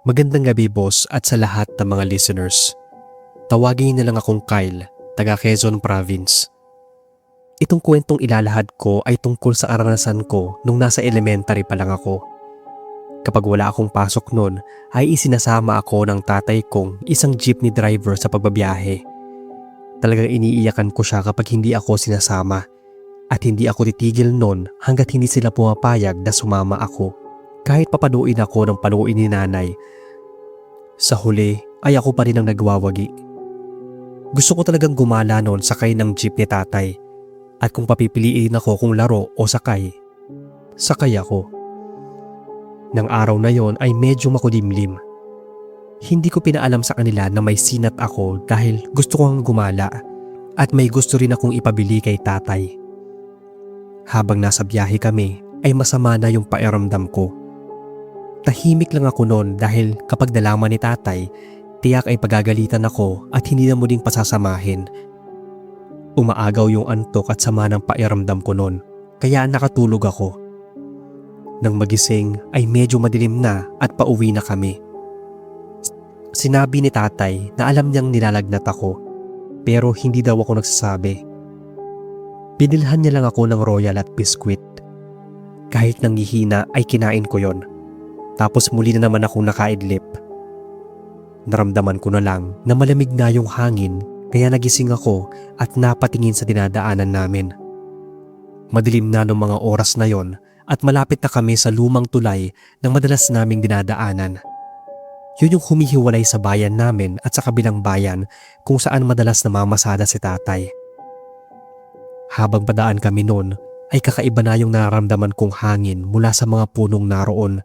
Magandang gabi boss at sa lahat ng mga listeners. Tawagin na lang akong Kyle, taga Quezon Province. Itong kwentong ilalahad ko ay tungkol sa aranasan ko nung nasa elementary pa lang ako. Kapag wala akong pasok noon ay isinasama ako ng tatay kong isang jeepney driver sa pagbabiyahe. Talagang iniiyakan ko siya kapag hindi ako sinasama at hindi ako titigil noon hanggat hindi sila pumapayag na sumama ako. Kahit papaluin ako ng paluin ni nanay, sa huli ay ako pa rin ang nagwawagi. Gusto ko talagang gumala noon sakay ng jeep ni tatay at kung papipiliin ako kung laro o sakay, sakay ako. Nang araw na yon ay medyo makulimlim. Hindi ko pinaalam sa kanila na may sinat ako dahil gusto ko ang gumala at may gusto rin akong ipabili kay tatay. Habang nasa biyahe kami ay masama na yung pakiramdam ko. Tahimik lang ako noon dahil kapag nalaman ni tatay, tiyak ay pagagalitan ako at hindi na muling pasasamahin. Umaagaw yung antok at sama ng pakiramdam ko noon, kaya nakatulog ako. Nang magising ay medyo madilim na at pauwi na kami. Sinabi ni tatay na alam niyang nilalagnat ako, pero hindi daw ako nagsasabi. Binilhan niya lang ako ng royal at biskwit. Kahit nanghihina ay kinain ko yon. Tapos muli na naman akong nakaidlip. Naramdaman ko na lang na malamig na yung hangin kaya nagising ako at napatingin sa dinadaanan namin. Madilim na noong mga oras na yon at malapit na kami sa lumang tulay ng madalas naming dinadaanan. Yun yung humihiwalay sa bayan namin at sa kabilang bayan kung saan madalas namamasada si tatay. Habang padaan kami noon ay kakaiba na yung nararamdaman kong hangin mula sa mga punong naroon.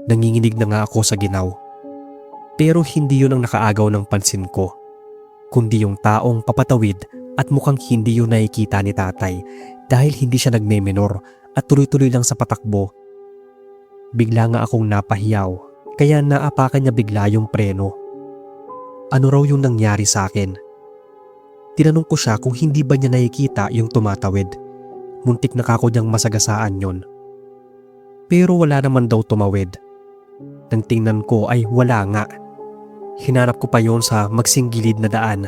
Nanginginig na nga ako sa ginaw. Pero hindi yun ang nakaagaw ng pansin ko, kundi yung taong papatawid at mukhang hindi yun nakikita ni tatay dahil hindi siya nagmemenor at tuloy-tuloy lang sa patakbo. Bigla nga akong napahiyaw kaya naapakan niya bigla yung preno. Ano raw yung nangyari sa akin? Tinanong ko siya kung hindi ba niya nakikita yung tumatawid. Muntik na kako niyang masagasaan yun. Pero wala naman daw tumawid. Nang tingnan ko ay wala nga. Hinanap ko pa yon sa magsinggilid na daan.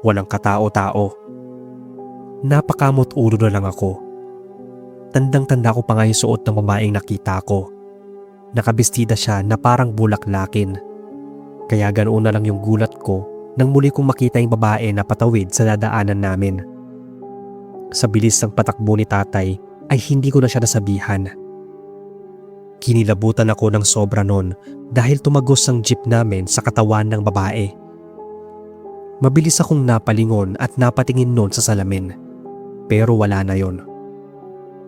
Walang katao-tao. Napakamot ulo na lang ako. Tandang-tanda ko pa nga yung suot ng babaeng nakita ko. Nakabestida siya na parang bulaklakin. Kaya ganoon na lang yung gulat ko nang muli kong makita yung babae na patawid sa dadaanan namin. Sa bilis ng patakbo ni tatay ay hindi ko na siya nasabihan. Kinilabutan ako ng sobra noon dahil tumagos ang jeep namin sa katawan ng babae. Mabilis akong napalingon at napatingin noon sa salamin. Pero wala na yon.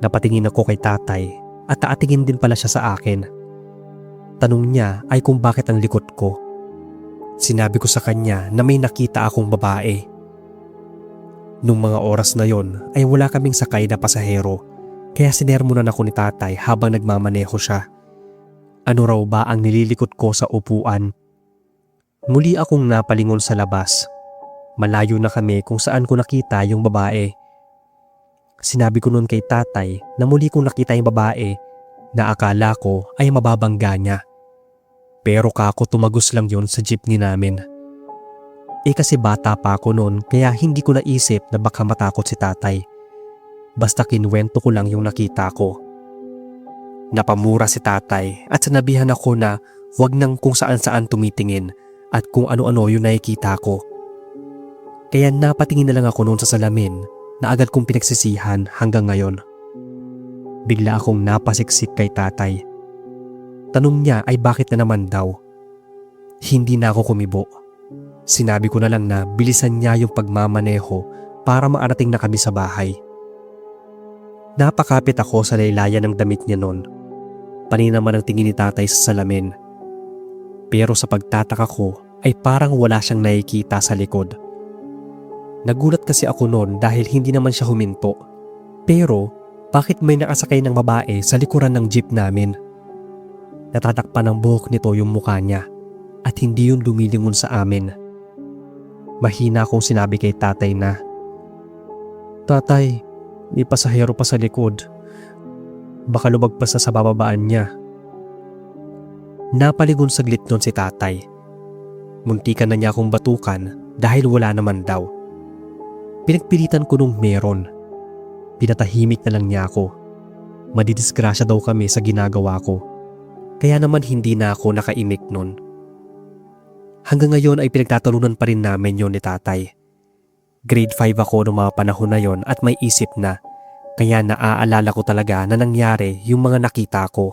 Napatingin ako kay tatay at naatingin din pala siya sa akin. Tanong niya ay kung bakit ang likot ko. Sinabi ko sa kanya na may nakita akong babae. Nung mga oras na yon ay wala kaming sakay na pasahero. Kaya sinermonan ako ni tatay habang nagmamaneho siya. Ano raw ba ang nililikot ko sa upuan? Muli akong napalingon sa labas. Malayo na kami kung saan ko nakita yung babae. Sinabi ko noon kay tatay na muli kong nakita yung babae na akala ko ay mababangga niya. Pero kako tumagos lang yon sa jeepney namin. Kasi bata pa ako noon kaya hindi ko naisip na baka matakot si tatay. Basta kinwento ko lang yung nakita ko. Napamura si tatay at sinabihan ako na wag nang kung saan-saan tumitingin at kung ano-ano yung nakikita ko. Kaya napatingin na lang ako noon sa salamin na agad kong pinagsisihan hanggang ngayon. Bigla akong napasiksik kay tatay. Tanong niya ay bakit na naman daw. Hindi na ako kumibo. Sinabi ko na lang na bilisan niya yung pagmamaneho para maarating na kami sa bahay. Napakapit ako sa laylayan ng damit niya noon. Pani naman ang tingin ni tatay sa salamin. Pero sa pagtataka ko ay parang wala siyang nakikita sa likod. Nagulat kasi ako noon dahil hindi naman siya huminto. Pero bakit may nakasakay ng babae sa likuran ng jeep namin? Natatakpan ng buhok nito yung mukha niya at hindi yun lumilingon sa amin. Mahina akong sinabi kay tatay na, "Tatay, may pasahero pa sa likod. Baka lumagpas na sa bababaan niya." Napaligon saglit nun si tatay. Muntikan na niya akong batukan dahil wala naman daw. Pinagpilitan ko nung meron. Pinatahimik na lang niya ako. Madidisgrasya daw kami sa ginagawa ko. Kaya naman hindi na ako nakaimik nun. Hanggang ngayon ay pinagtatalunan pa rin namin yon ni tatay. Grade 5 ako noong mga panahon na yon at may isip na. Kaya naaalala ko talaga na nangyari yung mga nakita ko.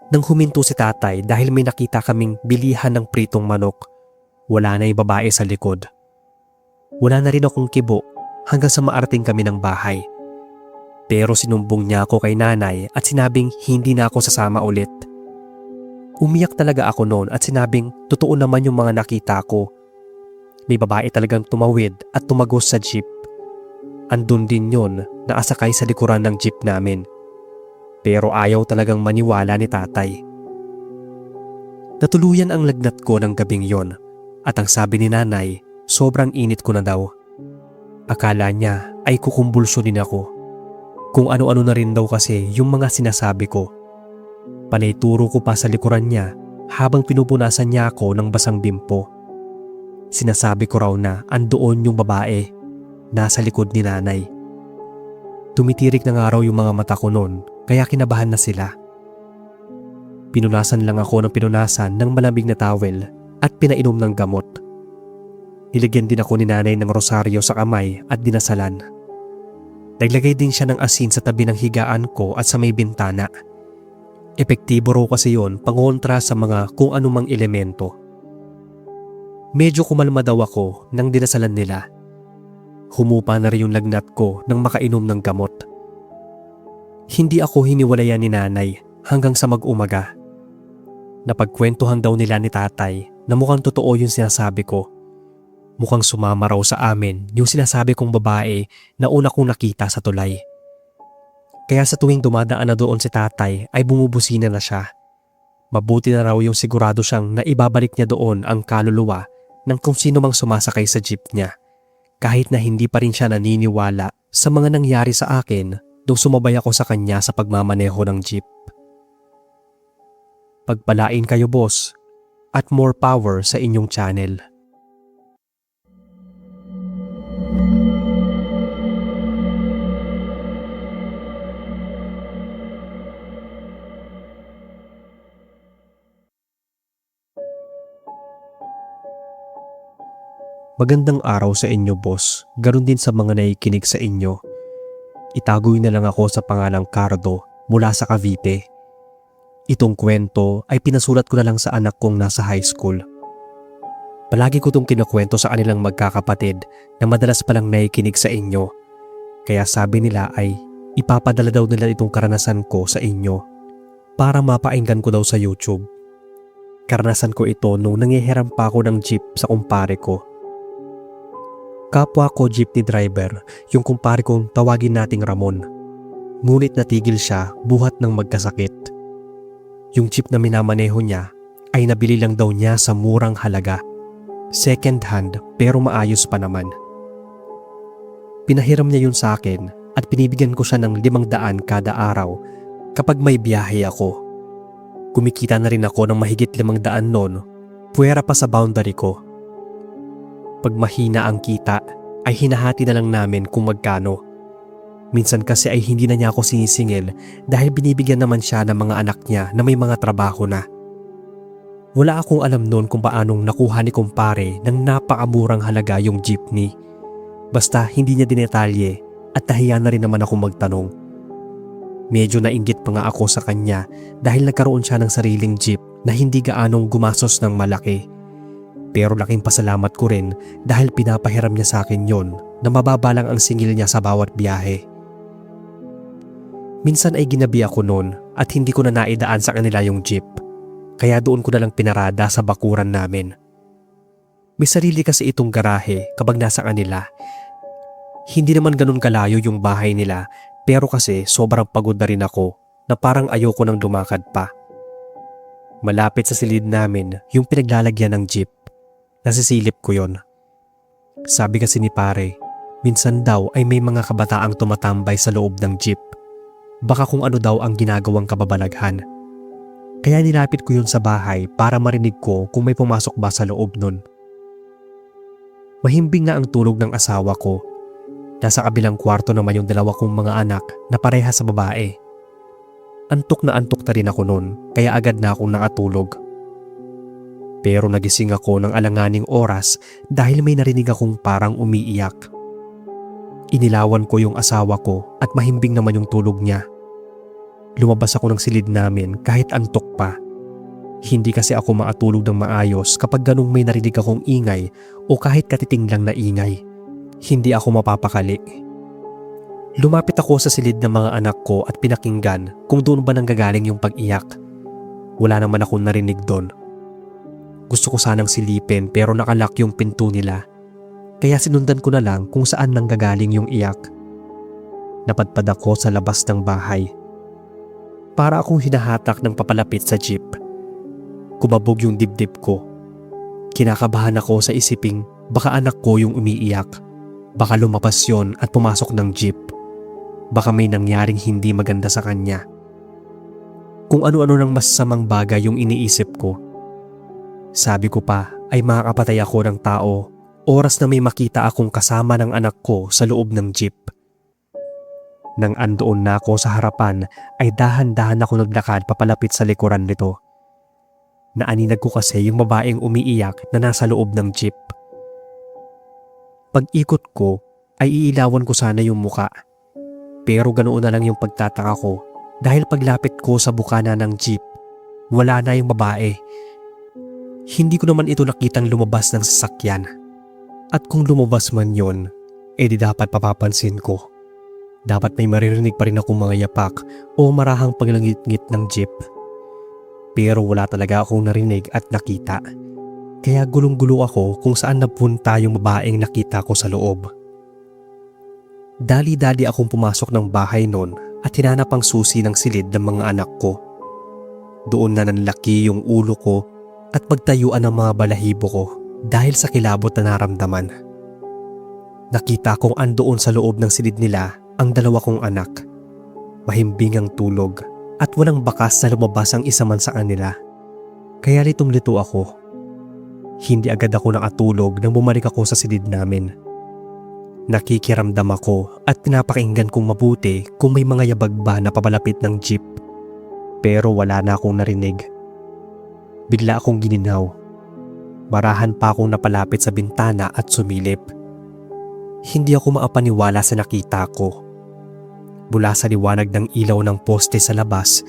Nang huminto si tatay dahil may nakita kaming bilihan ng pritong manok, wala na yung babae sa likod. Wala na rin akong kibo hanggang sa maarating kami ng bahay. Pero sinumbong niya ako kay nanay at sinabing hindi na ako sasama ulit. Umiyak talaga ako noon at sinabing totoo naman yung mga nakita ko. May babae talagang tumawid at tumagos sa jeep. Andun din yon na asakay sa likuran ng jeep namin. Pero ayaw talagang maniwala ni tatay. Natuluyan ang lagnat ko ng gabing yon at ang sabi ni nanay, sobrang init ko na daw. Akala niya ay kukumbulsyonin ako. Kung ano-ano na rin daw kasi yung mga sinasabi ko. Panay turo ko pa sa likuran niya habang pinupunasan niya ako ng basang bimpo. Sinasabi ko raw na andoon yung babae, nasa likod ni nanay. Tumitirik na nga raw yung mga mata ko noon kaya kinabahan na sila. Pinunasan lang ako ng pinunasan ng malamig na towel at pinainom ng gamot. Nilagyan din ako ni nanay ng rosaryo sa kamay at dinasalan. Naglagay din siya ng asin sa tabi ng higaan ko at sa may bintana. Epektibo raw kasi yon pangontra sa mga kung anumang elemento. Medyo kumalma daw ako nang dinasalan nila. Humupa na rin yung lagnat ko nang makainom ng gamot. Hindi ako hiniwalayan ni nanay hanggang sa mag-umaga. Napagkwentuhan daw nila ni tatay na mukhang totoo yung sinasabi ko. Mukhang sumama raw sa amin yung sinasabi kong babae na una kong nakita sa tulay. Kaya sa tuwing dumadaan na doon si tatay ay bumubusina na siya. Mabuti na raw yung sigurado siyang na ibabalik niya doon ang kaluluwa ng kung sino mang sumasakay sa jeep niya. Kahit na hindi pa rin siya naniniwala sa mga nangyari sa akin nung sumabay ako sa kanya sa pagmamaneho ng jeep. Pagpalain kayo boss at more power sa inyong channel. Magandang araw sa inyo boss, ganon din sa mga nakikinig sa inyo. Itagoy na lang ako sa pangalang Cardo mula sa Cavite. Itong kwento ay pinasulat ko na lang sa anak kong nasa high school. Palagi ko itong kinukwento sa kanilang magkakapatid na madalas palang nakikinig sa inyo. Kaya sabi nila ay ipapadala daw nila itong karanasan ko sa inyo para mapainggan ko daw sa YouTube. Karanasan ko ito nung nangihiram pa ako ng jeep sa kumpare ko. Kapwa ko jeepney driver, yung kumpare kong tawagin nating Ramon. Ngunit natigil siya buhat ng magkasakit. Yung jeep na minamaneho niya ay nabili lang daw niya sa murang halaga. Second hand pero maayos pa naman. Pinahiram niya yun sa akin at binibigyan ko siya ng 500 kada araw kapag may biyahe ako. Kumikita na rin ako ng mahigit 500 noon, puwera pa sa boundary ko. Pag mahina ang kita ay hinahati na lang namin kung magkano. Minsan kasi ay hindi na niya ako sinisingil dahil binibigyan naman siya ng mga anak niya na may mga trabaho na. Wala akong alam noon kung paanong nakuha ni kumpare ng napakamurang halaga yung jeepney. Basta hindi niya dinetalye at nahiya na rin naman ako magtanong. Medyo nainggit pa nga ako sa kanya dahil nagkaroon siya ng sariling jeep na hindi gaanong gumastos ng malaki. Pero laking pasalamat ko rin dahil pinapahiram niya sa akin yon na mababa lang ang singil niya sa bawat biyahe. Minsan ay ginabi ako noon at hindi ko na naidaan sa kanila yung jeep. Kaya doon ko na lang pinarada sa bakuran namin. May sarili kasi itong garahe kapag nasa kanila. Hindi naman ganun kalayo yung bahay nila pero kasi sobrang pagod na rin ako na parang ayoko nang lumakad pa. Malapit sa silid namin yung pinaglalagyan ng jeep. Nasisilip ko yon. Sabi kasi ni pare, minsan daw ay may mga kabataang tumatambay sa loob ng jeep. Baka kung ano daw ang ginagawang kababalaghan. Kaya nilapit ko yun sa bahay para marinig ko kung may pumasok ba sa loob nun. Mahimbing na ang tulog ng asawa ko. Nasa kabilang kwarto naman yung dalawa kong mga anak na pareha sa babae. Antok na rin ako nun kaya agad na akong nakatulog. Pero nagising ako ng alanganing oras dahil may narinig akong parang umiiyak. Inilawan ko yung asawa ko at mahimbing naman yung tulog niya. Lumabas ako ng silid namin kahit antok pa. Hindi kasi ako makatulog ng maayos kapag ganung may narinig akong ingay o kahit katiting lang na ingay. Hindi ako mapapakali. Lumapit ako sa silid ng mga anak ko at pinakinggan kung doon ba nanggagaling yung pag-iyak. Wala naman akong narinig doon. Gusto ko sanang silipin pero nakalock yung pinto nila. Kaya sinundan ko na lang kung saan nanggagaling yung iyak. Napadpad ako sa labas ng bahay. Para akong hinahatak ng papalapit sa jeep. Kumabog yung dibdib ko. Kinakabahan ako sa isiping baka anak ko yung umiiyak. Baka lumabas yon at pumasok ng jeep. Baka may nangyaring hindi maganda sa kanya. Kung ano-ano ng masasamang bagay yung iniisip ko. Sabi ko pa ay makakapatay ako ng tao oras na may makita akong kasama ng anak ko sa loob ng jeep. Nang andoon na ako sa harapan ay dahan-dahan ako naglakad papalapit sa likuran nito. Naaninag ko kasi yung babaeng umiiyak na nasa loob ng jeep. Pag-ikot ko ay iilawan ko sana yung muka. Pero ganoon na lang yung pagtataka ko dahil paglapit ko sa bukana ng jeep, wala na yung babae. Hindi ko naman ito nakitang lumabas ng sasakyan. At kung lumabas man yon, di dapat papapansin ko. Dapat may maririnig pa rin akong mga yapak o marahang paglangit-ngit ng jeep. Pero wala talaga akong narinig at nakita. Kaya gulong-gulo ako kung saan napunta yung babaeng nakita ko sa loob. Dali-dali akong pumasok ng bahay noon at hinanap ang susi ng silid ng mga anak ko. Doon na nanlaki yung ulo ko at pagtayuan ng mga balahibo ko dahil sa kilabot na naramdaman. Nakita kong andoon sa loob ng silid nila ang dalawa kong anak. Mahimbing ang tulog at walang bakas na lumabas ang isa man sa kanila. Kaya litong-lito ako. Hindi agad ako nakatulog nang bumalik ako sa silid namin. Nakikiramdam ako at pinapakinggan kong mabuti kung may mga yabag ba na papalapit ng jeep. Pero wala na akong narinig. Bigla akong gininaw. Marahan pa akong napalapit sa bintana at sumilip. Hindi ako maapaniwala sa nakita ko. Mula sa liwanag ng ilaw ng poste sa labas,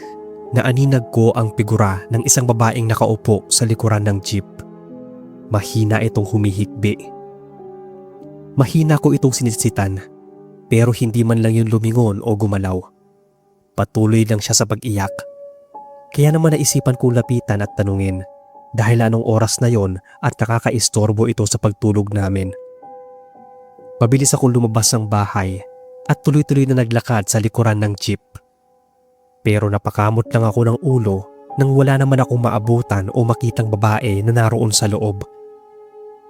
naaninag ko ang figura ng isang babaeng nakaupo sa likuran ng jeep. Mahina itong humihikbi. Mahina ko itong sinisitan, pero hindi man lang yung lumingon o gumalaw. Patuloy lang siya sa pag-iyak. Kaya naman naisipan kong lapitan at tanungin dahil anong oras na yon at nakakaistorbo ito sa pagtulog namin. Pabilis akong lumabas ng bahay at tuloy-tuloy na naglakad sa likuran ng jeep. Pero napakamot lang ako ng ulo nang wala naman akong maabutan o makitang babae na naroon sa loob.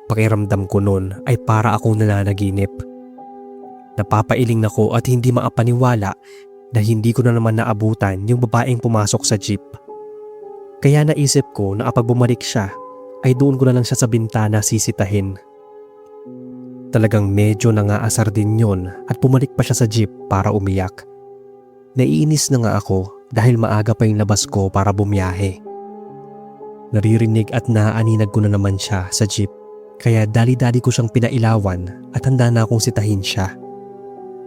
Pakiramdam ko noon ay para akong nananaginip. Napapailing ako at hindi maapaniwala na hindi ko na naman naabutan yung babaeng pumasok sa jeep. Kaya naisip ko na kapag bumalik siya ay doon ko na lang siya sa bintana sisitahin. Talagang medyo nangaasar din yon at bumalik pa siya sa jeep para umiyak. Naiinis na nga ako dahil maaga pa yung labas ko para bumiyahe. Naririnig at naaaninag ko na naman siya sa jeep. Kaya dali-dali ko siyang pinailawan at handa na akong sitahin siya.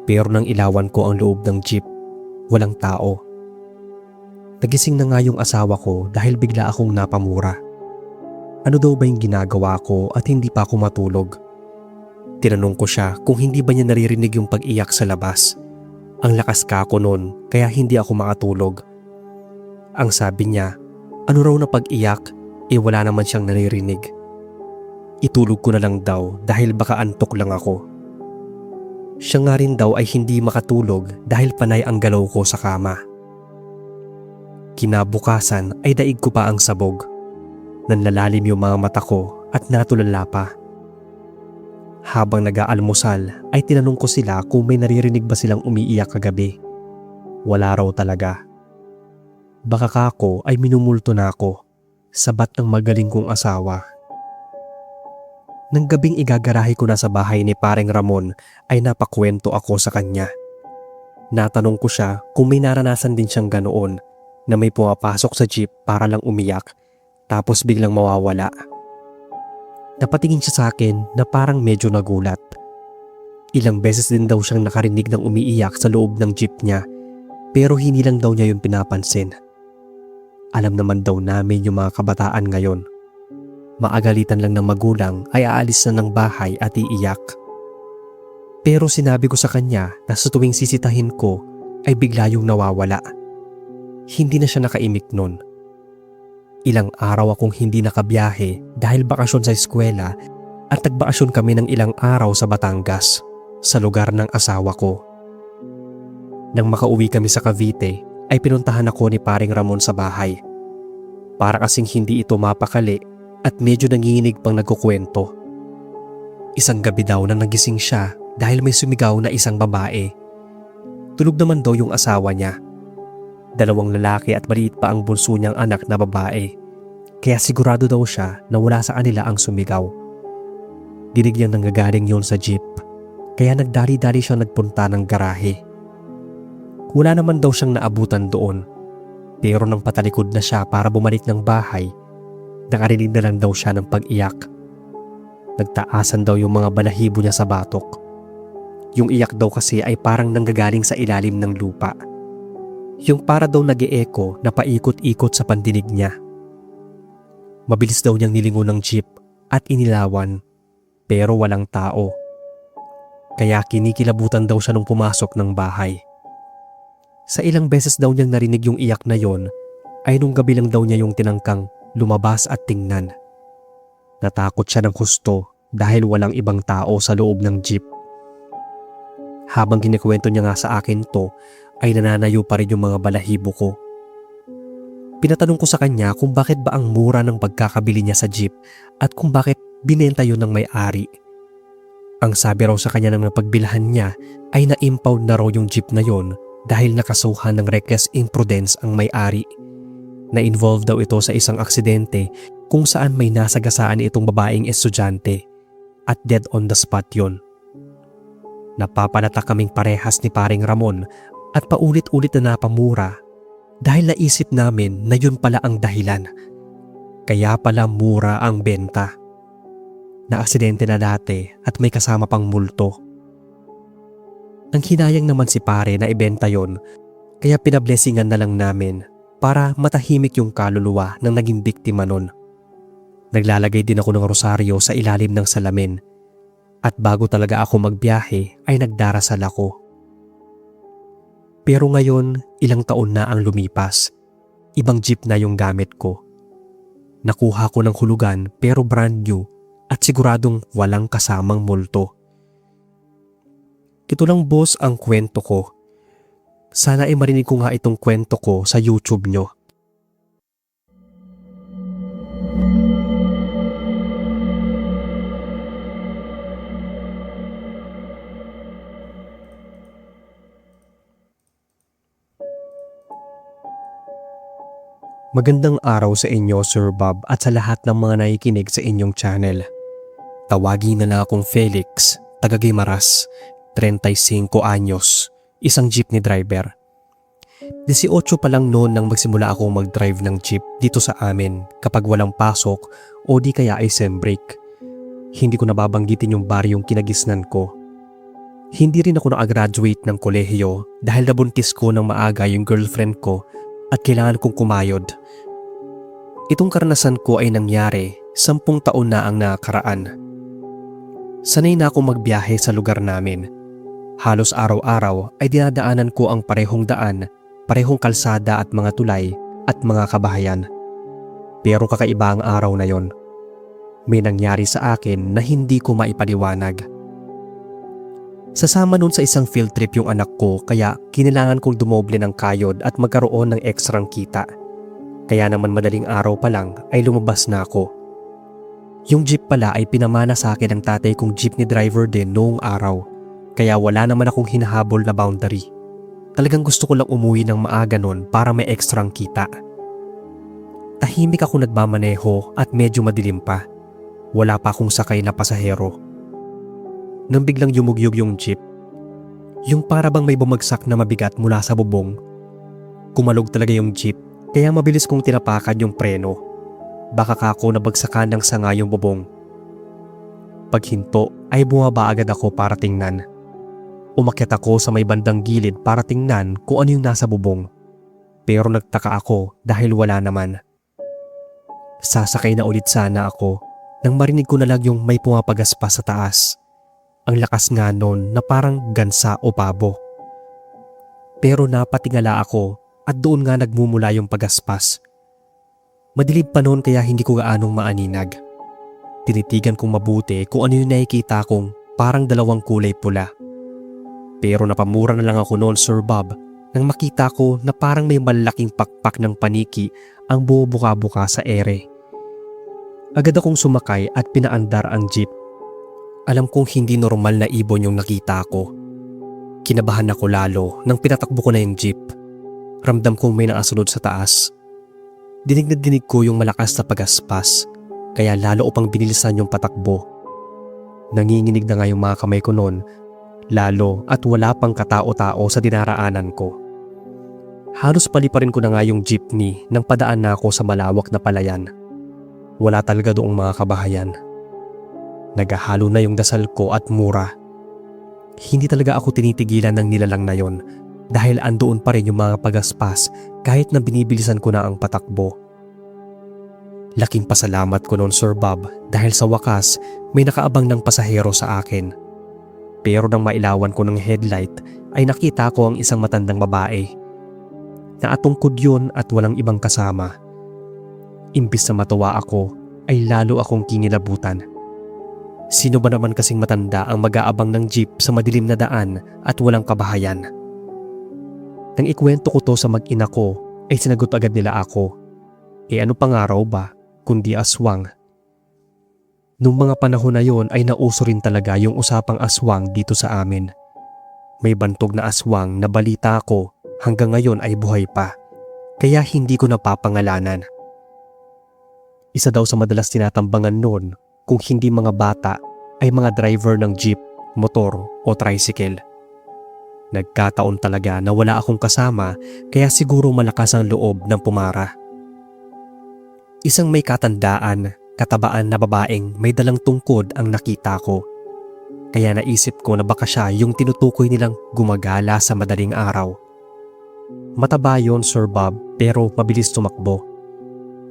Pero nang ilawan ko ang loob ng jeep, walang tao. Nagising na nga yung asawa ko dahil bigla akong napamura. Ano daw ba yung ginagawa ko at hindi pa ako matulog? Tinanong ko siya kung hindi ba niya naririnig yung pag-iyak sa labas. Ang lakas ka ako noon kaya hindi ako makatulog. Ang sabi niya, ano raw na pag-iyak, wala naman siyang naririnig. Itulog ko na lang daw dahil baka antok lang ako. Siya nga rin daw ay hindi makatulog dahil panay ang galaw ko sa kama. Kinabukasan ay daig ko pa ang sabog. Nanlalalim yung mga mata ko at natulala pa. Habang nag-aalmusal ay tinanong ko sila kung may naririnig ba silang umiiyak kagabi. Wala raw talaga. Baka kako ay minumulto na ako, sabat ng magaling kong asawa. Nang gabing igagarahe ko na sa bahay ni Paring Ramon ay napakwento ako sa kanya. Natanong ko siya kung may naranasan din siyang ganoon na may pumapasok sa jeep para lang umiyak tapos biglang mawawala. Napatingin siya sa akin na parang medyo nagulat. Ilang beses din daw siyang nakarinig ng umiiyak sa loob ng jeep niya pero hindi lang daw niya yung pinapansin. Alam naman daw namin yung mga kabataan ngayon. Maagalitan lang ng magulang ay aalis na ng bahay at iiyak. Pero sinabi ko sa kanya na sa tuwing sisitahin ko ay bigla yung nawawala. Hindi na siya nakaimik nun. Ilang araw akong hindi nakabiyahe dahil bakasyon sa eskwela at nagbakasyon kami ng ilang araw sa Batangas, sa lugar ng asawa ko. Nang makauwi kami sa Cavite ay pinuntahan ako ni Paring Ramon sa bahay. Para kasing hindi ito mapakali at medyo nanginginig pang nagkukwento. Isang gabi daw na nagising siya dahil may sumigaw na isang babae. Tulog naman daw yung asawa niya. 2 lalaki at maliit pa ang bunso niyang anak na babae. Kaya sigurado daw siya na wala sa kanila ang sumigaw. Dinig niyang nanggagaling yun sa jeep. Kaya nagdali-dali siyang nagpunta ng garahe. Wala naman daw siyang naabutan doon. Pero nang patalikod na siya para bumalik ng bahay, nakarinig na lang daw siya ng pag-iyak. Nagtaasan daw yung mga balahibo niya sa batok. Yung iyak daw kasi ay parang nanggagaling sa ilalim ng lupa. Yung para daw nag-e-echo na paikot-ikot sa pandinig niya. Mabilis daw niyang nilingon ng jeep at inilawan, pero walang tao. Kaya kinikilabutan daw siya nung pumasok ng bahay. Sa ilang beses daw niyang narinig yung iyak na yon, ay nung gabi lang daw niya yung tinangkang lumabas at tingnan. Natakot siya ng husto dahil walang ibang tao sa loob ng jeep. Habang kinikwento niya nga sa akin to, ay nananayo pa rin yung mga balahibo ko. Pinatanong ko sa kanya kung bakit ba ang mura ng pagkakabili niya sa jeep at kung bakit binenta yun ng may-ari. Ang sabi raw sa kanya ng napagbilhan niya ay na-impound na raw yung jeep na yon dahil nakasuhan ng reckless imprudence ang may-ari. Na-involve daw ito sa isang aksidente kung saan may nasagasaan itong babaeng estudyante at dead on the spot yon. Napapalata kaming parehas ni Paring Ramon at paulit-ulit na napamura dahil naisip namin na yun pala ang dahilan. Kaya pala mura ang benta. Na-aksidente na dati at may kasama pang multo. Ang hinayang naman si pare na ibenta yon, kaya pinablessingan na lang namin para matahimik yung kaluluwa ng naging biktima nun. Naglalagay din ako ng rosaryo sa ilalim ng salamin at bago talaga ako magbiyahe ay nagdarasal ako. Pero ngayon, ilang taon na ang lumipas. Ibang jeep na yung gamit ko. Nakuha ko ng hulugan pero brand new at siguradong walang kasamang multo. Ito lang boss ang kwento ko. Sana ay marinig ko nga itong kwento ko sa YouTube nyo. Magandang araw sa inyo Sir Bob at sa lahat ng mga nakikinig sa inyong channel. Tawagin na lang akong Felix, taga Guimaras, 35 anyos, isang jeepney driver. 18 pa lang noon nang magsimula akong mag-drive ng jeep dito sa amin kapag walang pasok o di kaya ay sem break. Hindi ko nababanggitin yung baryong kinagisnan ko. Hindi rin ako nakagraduate ng kolehiyo dahil nabuntis ko ng maaga yung girlfriend ko at kailangan kong kumayod. Itong karanasan ko ay nangyari 10 taon na ang nakaraan. Sanay na akong magbiyahe sa lugar namin. Halos araw-araw ay dinadaanan ko ang parehong daan, parehong kalsada at mga tulay at mga kabahayan. Pero kakaiba ang araw na yon. May nangyari sa akin na hindi ko maipaliwanag. Sasama nun sa isang field trip yung anak ko kaya kinailangan kong dumoble ng kayod at magkaroon ng ekstrang kita. Kaya naman madaling araw pa lang ay lumabas na ako. Yung jeep pala ay pinamana sa akin ng tatay kong jeepney driver din noong araw. Kaya wala naman akong hinahabol na boundary. Talagang gusto ko lang umuwi ng maaga nun para may ekstrang kita. Tahimik ako nagmamaneho at medyo madilim pa. Wala pa akong sakay na pasahero. Nang biglang yumugyug yung jeep, yung para bang may bumagsak na mabigat mula sa bubong. Kumalog talaga yung jeep kaya mabilis kong tinapakan yung preno. Baka kako nabagsakan ng sanga yung bubong. Paghinto ay bumaba agad ako para tingnan. Umakyat ako sa may bandang gilid para tingnan kung ano yung nasa bubong. Pero nagtaka ako dahil wala naman. Sasakay na ulit sana ako nang marinig ko na lang yung may pumapagaspas sa taas. Ang lakas nga nun na parang gansa o pabo. Pero napatingala ako at doon nga nagmumula yung pagaspas. Madilim pa noon kaya hindi ko gaanong maaninag. Tinitigan kong mabuti kung ano yung nakikita kong parang dalawang kulay pula. Pero napamura na lang ako noon, Sir Bob, nang makita ko na parang may malaking pakpak ng paniki ang bubuka-buka sa ere. Agad akong sumakay at pinaandar ang jeep. Alam kong hindi normal na ibon yung nakita ko. Kinabahan ako lalo nang pinatakbo ko na yung jeep. Ramdam kong may nakasunod sa taas. Dinig na dinig ko yung malakas na pagaspas, kaya lalo upang binilisan yung patakbo. Nanginginig na nga yung mga kamay ko noon, lalo at wala pang katao-tao sa dinaraanan ko. Halos paliparin ko na nga yung jeepney nang padaan na ako sa malawak na palayan. Wala talaga doong mga kabahayan. Naghahalo na yung dasal ko at mura. Hindi talaga ako tinitigilan ng nilalang na yon dahil andoon pa rin yung mga pagaspas kahit na binibilisan ko na ang patakbo. Laking pasalamat ko noon, Sir Bob, dahil sa wakas may nakaabang ng pasahero sa akin. Pero nang mailawan ko ng headlight ay nakita ko ang isang matandang babae. Naatungkod yun at walang ibang kasama. Imbis na matuwa ako ay lalo akong kinilabutan. Sino ba naman kasing matanda ang mag-aabang ng jeep sa madilim na daan at walang kabahayan? Nang ikwento ko to sa mag-ina ko ay sinagot agad nila ako. Ano pang araw ba kundi aswang? Nung mga panahon na yon ay nauso rin talaga yung usapang aswang dito sa amin. May bantog na aswang na balita ko hanggang ngayon ay buhay pa, kaya hindi ko napapangalanan. Isa daw sa madalas tinatambangan noon kung hindi mga bata ay mga driver ng jeep, motor o tricycle. Nagkataon talaga na wala akong kasama kaya siguro malakas ang loob ng pumara. Isang may katandaan, katabaan na babaeng may dalang tungkod ang nakita ko. Kaya naisip ko na baka siya yung tinutukoy nilang gumagala sa madaling araw. Mataba yon, Sir Bob, pero mabilis tumakbo.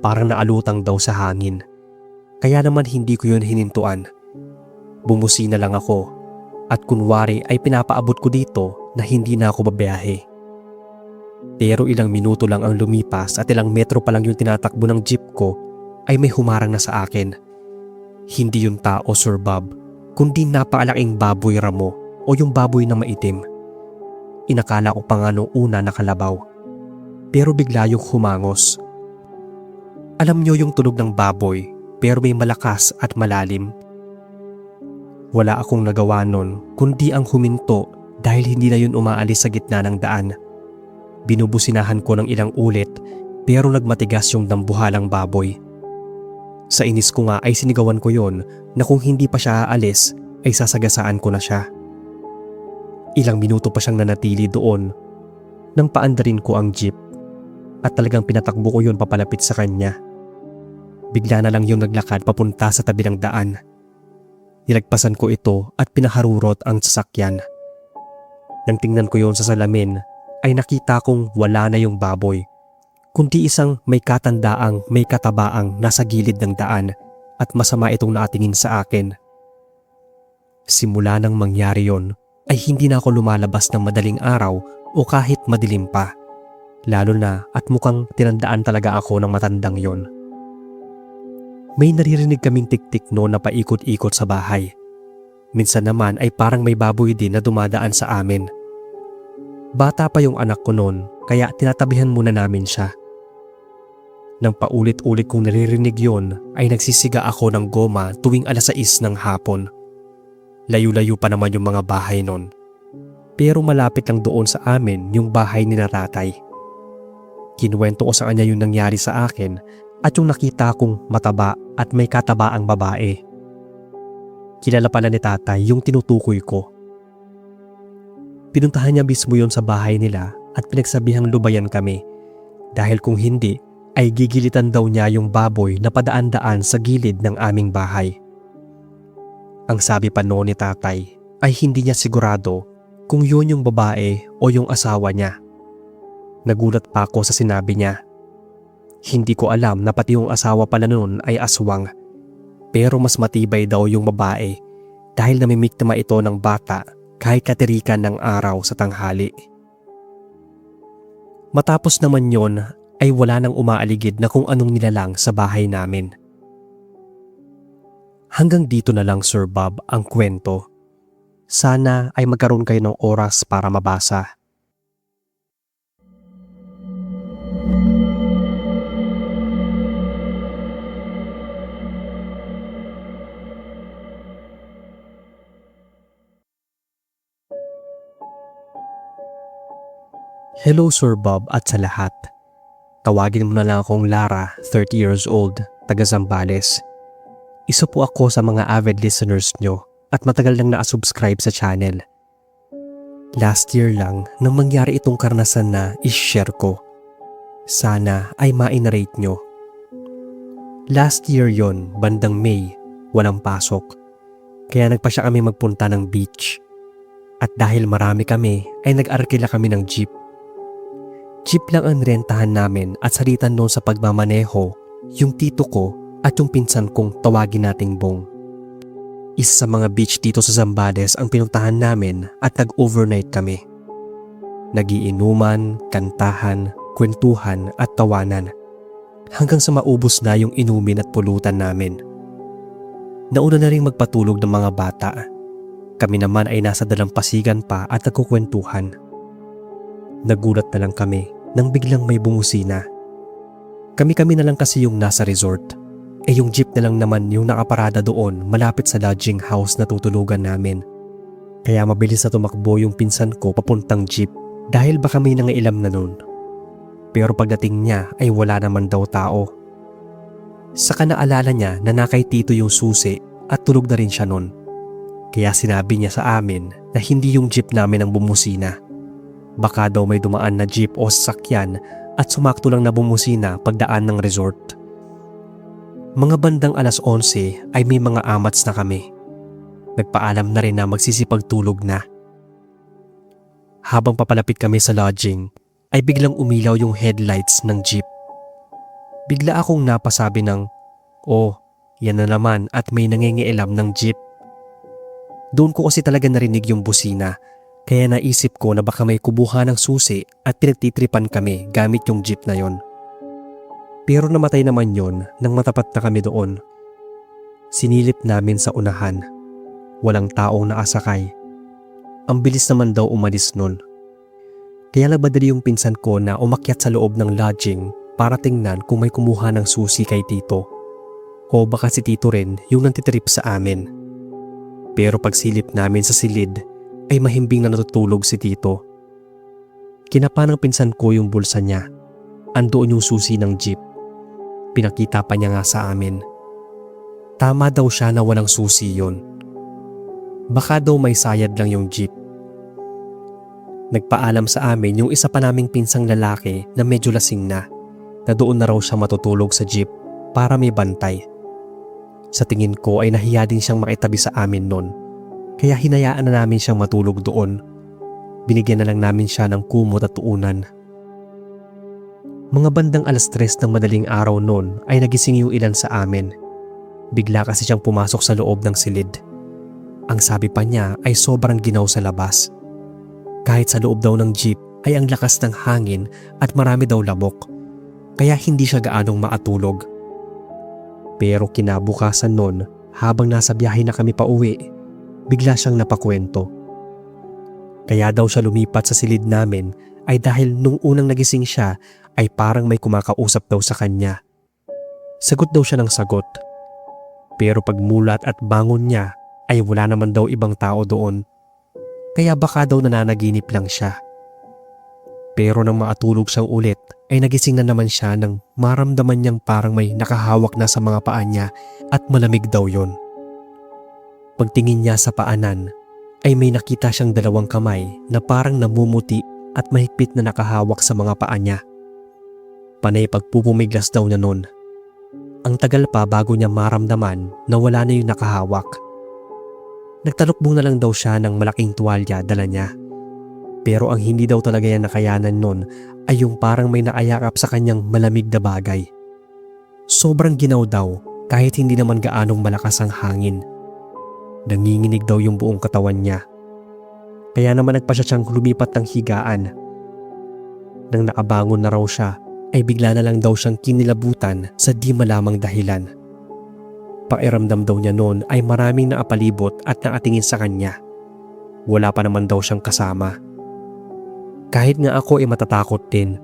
Parang naalutang daw sa hangin. Kaya naman hindi ko yun hinintuan. Bumusina lang ako at kunwari ay pinapaabot ko dito na hindi na ako babiyahe. Pero ilang minuto lang ang lumipas at ilang metro pa lang yung tinatakbo ng jeep ko ay may humarang na sa akin. Hindi yung tao, Sir Bob, kundi napakalaking baboy ramo o yung baboy na maitim. Inakala ko pa nga nung una na kalabaw. Pero bigla yung humangos. Alam nyo yung tunog ng baboy pero may malakas at malalim. Wala akong nagawa nun kundi ang huminto dahil hindi na yun umaalis sa gitna ng daan. Binubusinahan ko ng ilang ulit pero nagmatigas yung dambuhalang baboy. Sa inis ko nga ay sinigawan ko yon na kung hindi pa siya aalis ay sasagasaan ko na siya. Ilang minuto pa siyang nanatili doon nang paandarin ko ang jeep at talagang pinatakbo ko yun papalapit sa kanya. Bigla na lang yung naglakad papunta sa tabi ng daan. Nilagpasan ko ito at pinaharurot ang sasakyan. Nang tingnan ko yon sa salamin ay nakita kong wala na yung baboy, kundi isang may katandaang may katabaang nasa gilid ng daan at masama itong nakatingin sa akin. Simula nang mangyari yon ay hindi na ako lumalabas ng madaling araw o kahit madilim pa. Lalo na at mukhang tinandaan talaga ako ng matandang yon. May naririnig kaming tiktik noon na paikot-ikot sa bahay. Minsan naman ay parang may baboy din na dumadaan sa amin. Bata pa yung anak ko noon kaya tinatabihan muna namin siya. Nang paulit-ulit kong naririnig yon ay nagsisiga ako ng goma tuwing 6:00 ng hapon. Layo-layo pa naman yung mga bahay noon. Pero malapit lang doon sa amin yung bahay ni tatay. Kinuwento ko sa kanya yung nangyari sa akin at yung nakita kong mataba at may katabaang babae. Kilala pala ni tatay yung tinutukoy ko. Pinuntahan niya mismo yon sa bahay nila at pinagsabihang lubayan kami dahil kung hindi ay gigilitan daw niya yung baboy na padaan-daan sa gilid ng aming bahay. Ang sabi pa noon ni tatay ay hindi niya sigurado kung yun yung babae o yung asawa niya. Nagulat pa ako sa sinabi niya. Hindi ko alam na pati yung asawa pala noon ay aswang. Pero mas matibay daw yung babae dahil namimiktima ito ng bata kahit katirikan ng araw sa tanghali. Matapos naman yon ay wala nang umaaligid na kung anong nilalang sa bahay namin. Hanggang dito na lang, Sir Bob, ang kwento. Sana ay magkaroon kayo ng oras para mabasa. Hello Sir Bob at sa lahat. Tawagin mo na lang akong Lara, 30 years old, taga Zambales. Isa po ako sa mga avid listeners nyo at matagal nang na-subscribe sa channel. Last year lang nang mangyari itong karanasan na i-share ko. Sana ay ma-narrate nyo. Last year yon, bandang May, walang pasok. Kaya nagpasya kami magpunta ng beach. At dahil marami kami ay nag-arkila kami ng jeep. Jeep lang ang rentahan namin at salitan noon sa pagmamaneho yung tito ko at yung pinsan kong tawagin nating Bong. Isa sa mga beach dito sa Zambales ang pinuntahan namin at nag-overnight kami. Nagiinuman, kantahan, kwentuhan at tawanan hanggang sa maubos na yung inumin at pulutan namin. Nauna na rin magpatulog ng mga bata. Kami naman ay nasa dalampasigan pa at nagkukwentuhan. Nagulat na lang kami nang biglang may bumusina. Kami-kami na lang kasi yung nasa resort. Yung jeep na lang naman yung nakaparada doon malapit sa lodging house na tutulugan namin. Kaya mabilis na tumakbo yung pinsan ko papuntang jeep dahil baka may nangailam na nun. Pero pagdating niya ay wala naman daw tao. Saka naalala niya na nakay tito yung susi at tulog na rin siya nun. Kaya sinabi niya sa amin na hindi yung jeep namin ang bumusina. Baka daw may dumaan na jeep o sasakyan at sumakto lang na bumusina pagdaan ng resort. Mga bandang 11:00 ay may mga amats na kami. Nagpaalam na rin na magsisipagtulog na. Habang papalapit kami sa lodging ay biglang umilaw yung headlights ng jeep. Bigla akong napasabi ng, "Oh, yan na naman at may nangingialam ng jeep." Doon ko kasi talaga narinig yung busina. Kaya naisip ko na baka may kubuha ng susi at pinagtitripan kami gamit yung jeep na yon. Pero namatay naman yon nang matapat na kami doon. Sinilip namin sa unahan. Walang taong nakasakay. Ang bilis naman daw umalis nun. Kaya nagmadali yung pinsan ko na umakyat sa loob ng lodging para tingnan kung may kumuha ng susi kay tito. O baka si tito rin yung nantitrip sa amin. Pero pagsilip namin sa silid, ay mahimbing na natutulog si tito. Kinapa ng pinsan ko yung bulsa niya. Andoon yung susi ng jeep. Pinakita pa niya nga sa amin. Tama daw siya na walang susi yon. Baka daw may sayad lang yung jeep. Nagpaalam sa amin yung isa pa naming pinsang lalaki na medyo lasing na doon na raw siya matutulog sa jeep para may bantay. Sa tingin ko ay nahiya din siyang makitabi sa amin nun. Kaya hinayaan na namin siyang matulog doon. Binigyan na lang namin siya ng kumot at tuunan. Mga bandang 3:00 ng madaling araw noon ay nagising yung ilan sa amin. Bigla kasi siyang pumasok sa loob ng silid. Ang sabi pa niya ay sobrang ginaw sa labas. Kahit sa loob daw ng jeep ay ang lakas ng hangin at marami daw lamok. Kaya hindi siya gaanong maatulog. Pero kinabukasan noon, habang nasa biyahe na kami pa uwi, bigla siyang napakwento. Kaya daw siya lumipat sa silid namin ay dahil nung unang nagising siya ay parang may kumakausap daw sa kanya. Sagot daw siya ng sagot. Pero pagmulat at bangon niya ay wala naman daw ibang tao doon. kaya baka daw nananaginip lang siya. Pero nang maatulog siyang ulit ay nagising na naman siya nang maramdaman niyang parang may nakahawak na sa mga paa niya at malamig daw yon. Pagtingin niya sa paanan ay may nakita siyang dalawang kamay na parang namumuti at mahigpit na nakahawak sa mga paa niya. Panay pagpupumiglas daw niya nun. Ang tagal pa bago niya maramdaman na wala na yung nakahawak. Nagtalukbong na lang daw siya ng malaking tuwalya dala niya. Pero ang hindi daw talaga yan nakayanan nun ay yung parang may naayakap sa kanyang malamig na bagay. Sobrang ginaw daw kahit hindi naman gaanong malakas ang hangin. Nanginginig daw yung buong katawan niya. Kaya naman nagpasya siyang lumipat ng higaan. Nang nakabangon na raw siya ay bigla na lang daw siyang kinilabutan sa di malamang dahilan. Pakiramdam daw niya noon ay maraming naapalibot at nakatingin sa kanya. Wala pa naman daw siyang kasama. Kahit nga ako ay matatakot din,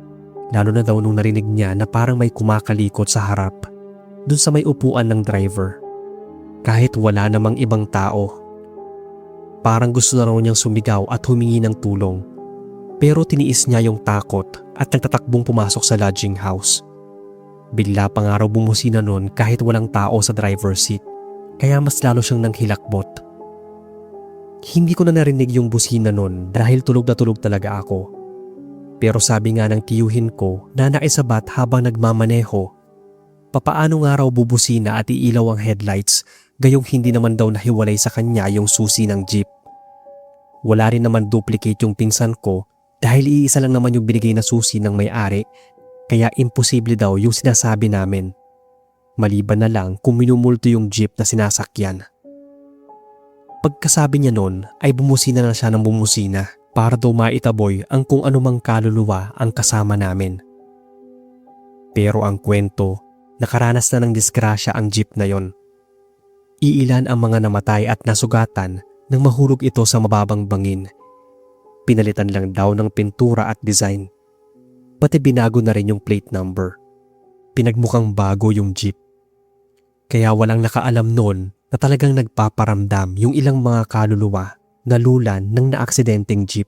lalo na daw nung narinig niya na parang may kumakalikot sa harap, dun sa may upuan ng driver. Kahit wala namang ibang tao. Parang gusto na raw niyang sumigaw at humingi ng tulong. Pero tiniis niya yung takot at nagtatakbong pumasok sa lodging house. Bigla pa nga raw bumusina nun kahit walang tao sa driver's seat, kaya mas lalo siyang nanghilakbot. Hindi ko na narinig yung busina nun dahil tulog na tulog talaga ako. Pero sabi nga ng tiyuhin ko na naisabat habang nagmamaneho, papaano nga raw bubusina at iilaw ang headlights gayong hindi naman daw nahiwalay sa kanya yung susi ng jeep. Wala rin naman duplicate yung pinsan ko dahil iisa lang naman yung binigay na susi ng may-ari, kaya imposible daw yung sinasabi namin. Maliban na lang kung minumulto yung jeep na sinasakyan. Pagkasabi niya nun ay bumusina na siya ng bumusina para daw maitaboy ang kung anumang kaluluwa ang kasama namin. Pero ang kwento, nakaranas na ng disgrasya ang jeep na yon. Iilan ang mga namatay at nasugatan nang mahulog ito sa mababang bangin. Pinalitan lang daw ng pintura at design. Pati binago na rin yung plate number. Pinagmukhang bago yung jeep. Kaya walang nakaalam noon na talagang nagpaparamdam yung ilang mga kaluluwa na lulan ng naaksidenteng jeep.